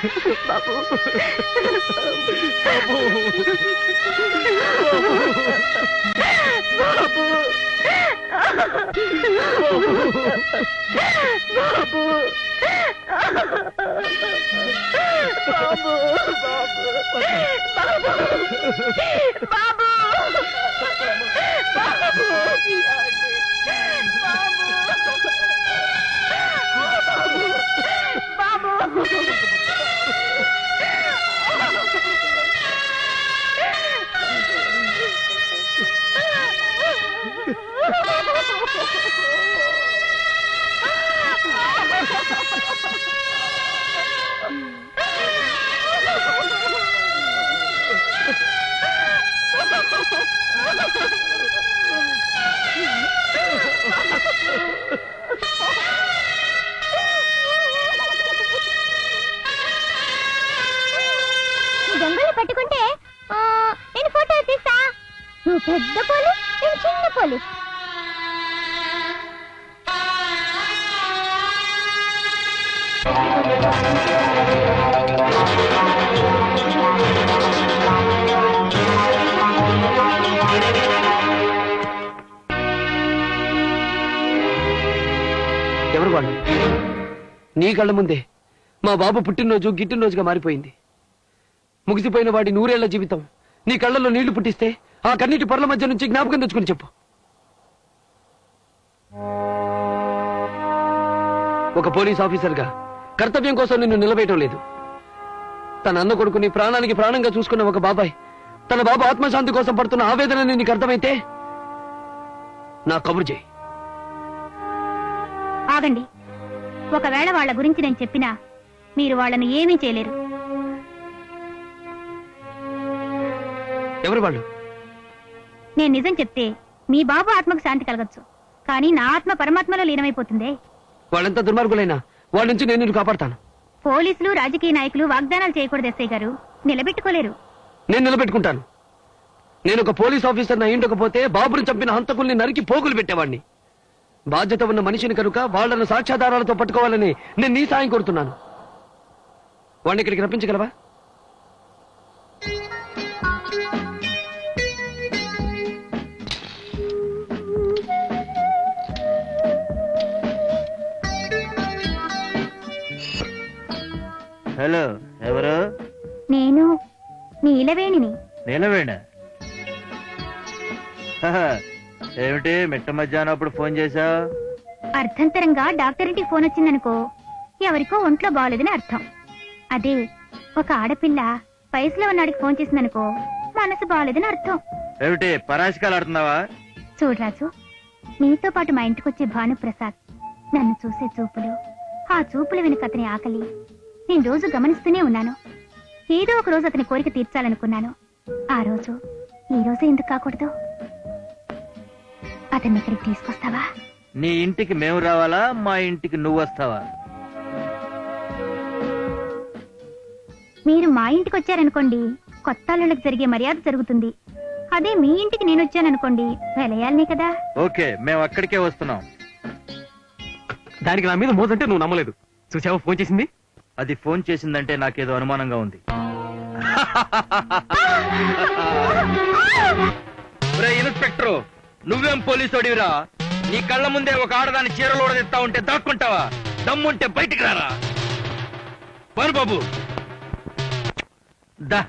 బాబు దొంగలు పట్టుకుంటే నేను ఫోటో తీస్తా. నువ్వు పెద్ద పోలీస్, నేను చిన్న పోలీస్. ఎవరు వాళ్ళు? నీ కళ్ళ ముందే మా బాబు పుట్టినరోజు గిట్టినరోజుగా మారిపోయింది. ముగిసిపోయిన వాడి నూరేళ్ల జీవితం నీ కళ్ళల్లో నీళ్లు పుట్టిస్తే ఆ కన్నీటి పొరల మధ్య నుంచి జ్ఞాపకం తెచ్చుకుని చెప్పు. ఒక పోలీస్ ఆఫీసర్గా కర్తవ్యం కోసం నిన్ను నిలవేయటం లేదు. తన అన్న కొడుకుని ప్రాణానికి ప్రాణంగా చూసుకున్న ఒక బాబాయ్ తన బాబు ఆత్మశాంతి కోసం పడుతున్న ఆవేదన నీకు అర్థమైతే నా కబురు చేయి. ఆగండి. ఒకవేళ వాళ్ళ గురించి నేను చెప్పినా మీరు వాళ్ళని ఏమీ చేయలేరు. ఎవరు వాళ్ళు? నేను నిజం చెప్తే మీ బాబు ఆత్మకు శాంతి కలగచ్చు, కానీ నా ఆత్మ పరమాత్మలో లీనమైపోతుందే. వాళ్ళంతా దుర్మార్గులైనా వాళ్ళ నుంచి నేను నిన్ను కాపాడతాను. పోలీసులు, రాజకీయ నాయకులు వాగ్దానాలు చేయకూడదు ఎస్ఐ గారు. నిలబెట్టుకోలేరు. నేను నిలబెట్టుకుంటాను. నేను ఒక పోలీస్ ఆఫీసర్ అయ్యుండకపోతే బాబుని చంపిన హంతకుల్ని నరికి పోగులు పెట్టేవాడిని. బాధ్యత ఉన్న మనిషిని కనుక వాళ్లను సాక్ష్యాధారాలతో పట్టుకోవాలని నేను నీ సాయం కోరుతున్నాను. వాడిని ఇక్కడికి రప్పించగలవా? హలో, ఎవరు? నేను నీలవేణిని. నీలవేణ? ఏమిటి మిట్ట మధ్యాహ్నం అప్పుడు ఫోన్ చేశావు? అర్థంతరంగా డాక్టర్ ఇంటికి ఫోన్ వచ్చిందనుకో, ఎవరికో ఒంట్లో బాగోలేదని అర్థం. అదే ఒక ఆడపిల్ల వయసులో ఉన్నాడికి ఫోన్ చేసిందనుకో, మనసు బాగోలేదని అర్థం. ఏమిటి పరాశకాలు ఆడుతున్నావా? చూడరాజు, నీతో పాటు మా ఇంటికొచ్చే భానుప్రసాద్ నన్ను చూసే చూపులు, ఆ చూపుల వెనుక అతని ఆకలి నేను రోజు గమనిస్తూనే ఉన్నాను. ఏదో ఒక రోజు అతని కోరిక తీర్చాలనుకున్నాను. ఆ రోజు ఈ రోజు ఎందుకు కాకూడదు? అతన్ని ఇక్కడికి తీసుకొస్తావా? నీ ఇంటికి మేము రావాలా, మా ఇంటికి నువ్వు వస్తావా? మీరు మా ఇంటికి వచ్చారనుకోండి, కొత్త అల్లుళ్ళకి జరిగే మర్యాద జరుగుతుంది. అదే మీ ఇంటికి నేను వచ్చాననుకోండి, వెలయాలనే కదా. ఓకే, మేము అక్కడికే వస్తున్నాం. దానికి నా మీద మోసంటే నువ్వు నమ్మలేదు. చూసావా ఫోన్ చేసింది? అది ఫోన్ చేసిందంటే నాకేదో అనుమానంగా ఉంది. ఇన్స్పెక్టర్, నువ్వేం పోలీసు అడివిరా? నీ కళ్ళ ముందే ఒక ఆడదాన్ని చీరలు తెస్తా ఉంటే దాక్కుంటావా? దమ్ముంటే బయటికి రారా. పను బాబు దా.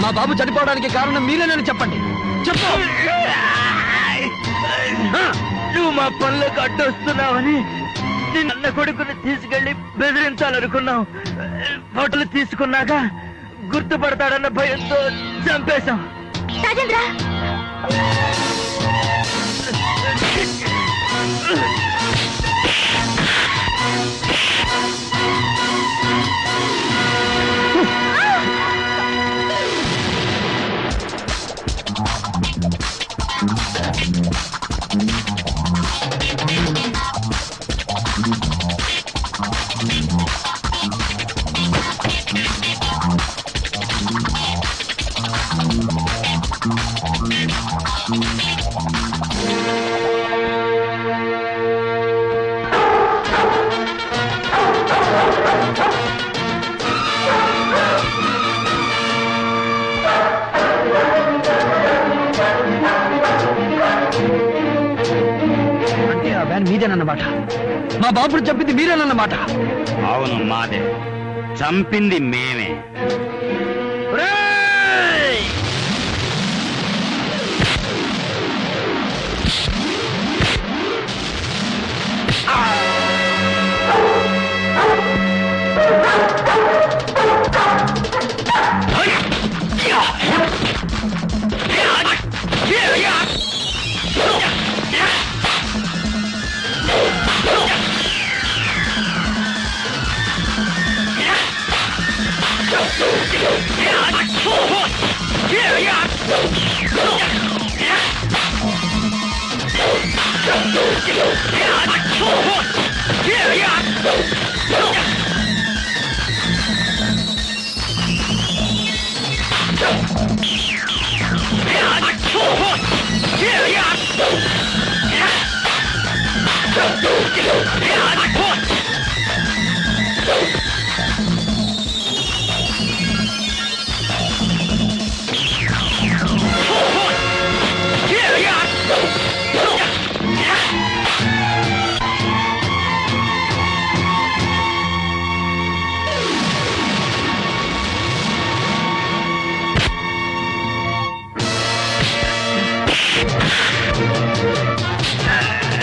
మా బాబు చనిపోవడానికి కారణం మీరేనని చెప్పండి. చెప్పు. నువ్వు మా పనులకు అడ్డొస్తున్నావని నిన్న కొడుకుని తీసుకెళ్లి బెదిరించాలనుకున్నావు. ఫోటోలు తీసుకున్నాక గుర్తుపడతాడన్న భయంతో చంపేశాం. రాజేంద్ర, అంటే ఆ వ్యాన్ మీదేనన్నమాట. మా బాబుని చంపింది మీరేనన్నమాట. అవును మాదే, చంపింది మేమే. ఒరేయ్!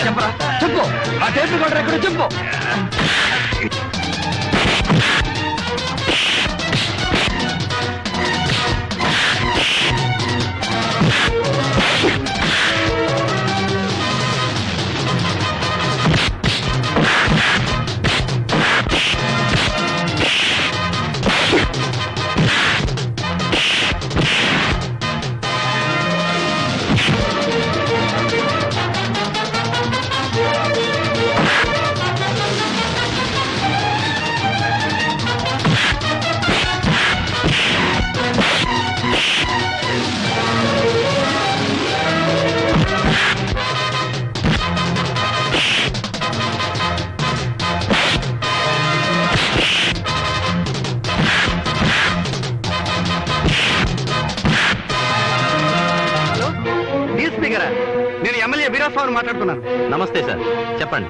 చెప్పరా, చెప్పు. ఆ టేప్ రికార్డర్ ఎక్కడో చెప్పు. డీఎస్పీ గారా, నేను ఎమ్మెల్యే వీరాస్వామిని మాట్లాడుతున్నాను. నమస్తే సార్, చెప్పండి.